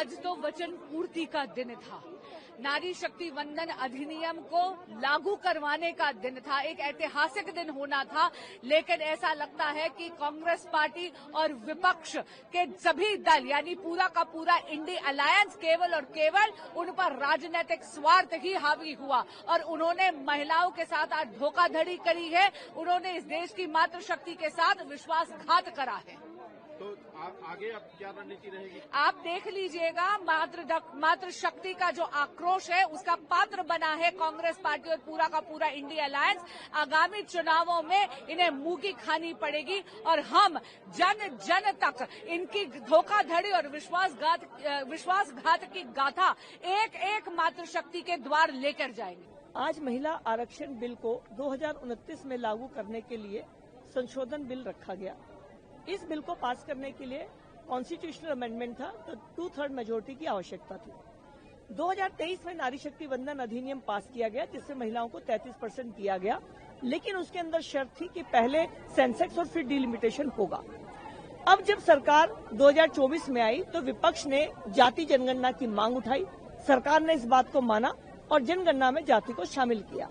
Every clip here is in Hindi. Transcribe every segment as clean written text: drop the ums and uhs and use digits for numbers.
आज तो वचन पूर्ति का दिन था। नारी शक्ति वंदन अधिनियम को लागू करवाने का दिन था, एक ऐतिहासिक दिन होना था। लेकिन ऐसा लगता है कि कांग्रेस पार्टी और विपक्ष के सभी दल यानी पूरा का पूरा इंडी अलायंस केवल और केवल उन पर राजनीतिक स्वार्थ ही हावी हुआ और उन्होंने महिलाओं के साथ आज धोखाधड़ी करी है। उन्होंने इस देश की मातृशक्ति के साथ विश्वासघात करा है। तो आगे अब क्या रणनीति रहेगी? आप देख लीजिएगा, मातृशक्ति का जो आक्रोश है उसका पात्र बना है कांग्रेस पार्टी और पूरा का पूरा इंडिया अलायंस। आगामी चुनावों में इन्हें मुंह की खानी पड़ेगी और हम जन जन तक इनकी धोखाधड़ी और विश्वासघात की गाथा एक एक मातृशक्ति के द्वार लेकर जाएंगे। आज महिला आरक्षण बिल को 2029 में लागू करने के लिए संशोधन बिल रखा गया। इस बिल को पास करने के लिए कॉन्स्टिट्यूशनल अमेंडमेंट था, तो 2/3 मेजोरिटी की आवश्यकता थी। 2023 में नारी शक्ति वंदन अधिनियम पास किया गया जिससे महिलाओं को 33% दिया गया, लेकिन उसके अंदर शर्त थी कि पहले सेंसेक्स और फिर डिलिमिटेशन होगा। अब जब सरकार 2024 में आई तो विपक्ष ने जाति जनगणना की मांग उठाई, सरकार ने इस बात को माना और जनगणना में जाति को शामिल किया।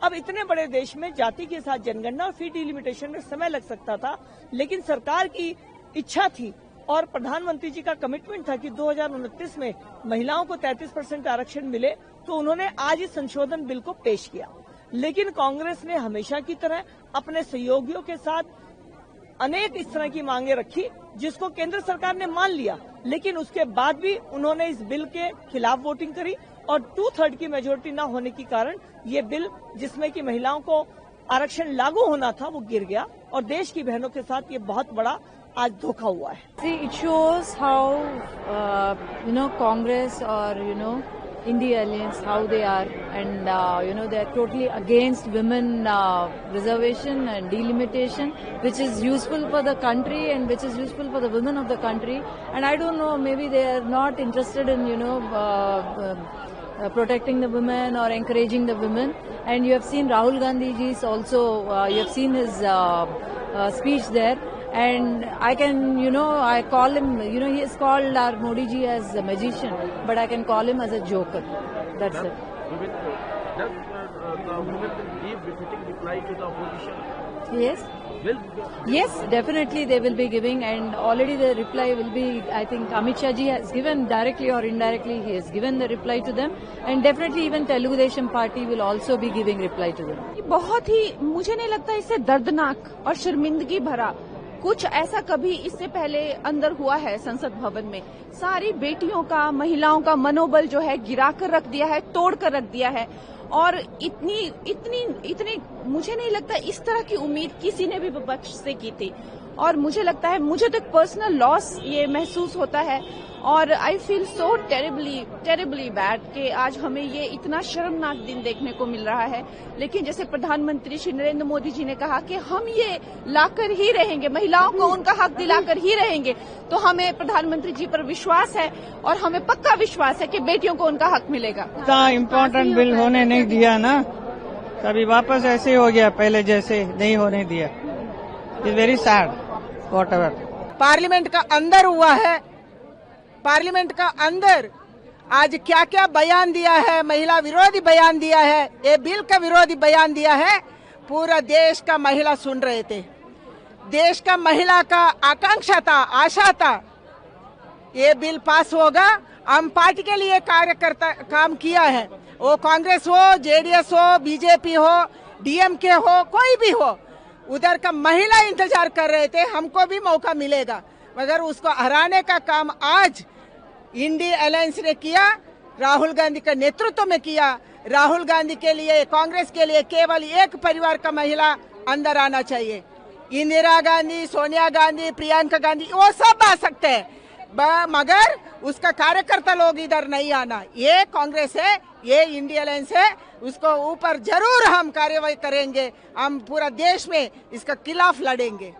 अब इतने बड़े देश में जाति के साथ जनगणना और फिर डिलिमिटेशन में समय लग सकता था, लेकिन सरकार की इच्छा थी और प्रधानमंत्री जी का कमिटमेंट था कि 2029 में महिलाओं को 33% आरक्षण मिले, तो उन्होंने आज इस संशोधन बिल को पेश किया। लेकिन कांग्रेस ने हमेशा की तरह अपने सहयोगियों के साथ अनेक इस तरह की मांगे रखी जिसको केंद्र सरकार ने मान लिया, लेकिन उसके बाद भी उन्होंने इस बिल के खिलाफ वोटिंग करी और 2/3 की मेजोरिटी न होने के कारण ये बिल, जिसमें कि महिलाओं को आरक्षण लागू होना था, वो गिर गया और देश की बहनों के साथ ये बहुत बड़ा आज धोखा हुआ है। See, it shows how Congress or India Alliance, how they are, and they are totally against women reservation and delimitation, which is useful for the country and which is useful for the women of the country. And I don't know, maybe they are not interested in protecting the women or encouraging the women. And you have seen Rahul Gandhi ji's also, you have seen his speech there. And I can, I call him, he is called our Modi ji as a magician, but I can call him as a joker. That's it. Does the women give befitting reply to the opposition? Yes. Yes, definitely they will be giving, and already the reply will be, I think Amit Shah ji has given directly or indirectly, he has given the reply to them, and definitely even Telugu Desam party will also be giving reply to them. बहुत ही, मुझे नहीं लगता इससे दर्दनाक और शर्मिंदगी भरा कुछ ऐसा कभी इससे पहले अंदर हुआ है संसद भवन में। सारी बेटियों का, महिलाओं का मनोबल जो है गिरा कर रख दिया है, तोड़ कर रख दिया है। और इतनी मुझे नहीं लगता इस तरह की उम्मीद किसी ने भी विपक्ष से की थी। और मुझे लगता है, मुझे तो एक पर्सनल लॉस ये महसूस होता है और I feel so terribly bad कि आज हमें ये इतना शर्मनाक दिन देखने को मिल रहा है। लेकिन जैसे प्रधानमंत्री श्री नरेंद्र मोदी जी ने कहा कि हम ये लाकर ही रहेंगे, महिलाओं को उनका हक दिलाकर ही रहेंगे, तो हमें प्रधानमंत्री जी पर विश्वास है और हमें पक्का विश्वास है कि बेटियों को उनका हक मिलेगा। इतना इम्पोर्टेंट बिल होने नहीं दिया ना, कभी वापस ऐसे हो गया, पहले जैसे नहीं होने दिया। It's very sad whatever. Parliament का अंदर हुआ है, पार्लियामेंट का अंदर आज क्या क्या बयान दिया है, महिला विरोधी बयान दिया है, ये बिल का विरोधी बयान दिया है। पूरा देश का महिला सुन रहे थे, देश का महिला का आकांक्षा था, आशा था ये बिल पास होगा। हम पार्टी के लिए कार्यकर्ता काम किया है, वो कांग्रेस हो, जेडीएस हो, बीजेपी हो, डीएमके हो, कोई भी हो, उधर का महिला इंतजार कर रहे थे हमको भी मौका मिलेगा, मगर उसको हराने का काम आज इंडिया अलायंस ने किया, राहुल गांधी के नेतृत्व में किया। राहुल गांधी के लिए, कांग्रेस के लिए केवल एक परिवार का महिला अंदर आना चाहिए। इंदिरा गांधी, सोनिया गांधी, प्रियंका गांधी वो सब आ सकते हैं, मगर उसका कार्यकर्ता लोग इधर नहीं आना। ये कांग्रेस है, ये इंडिया अलायंस है, उसको ऊपर जरूर हम कार्रवाई करेंगे। हम पूरा देश में इसका खिलाफ लड़ेंगे।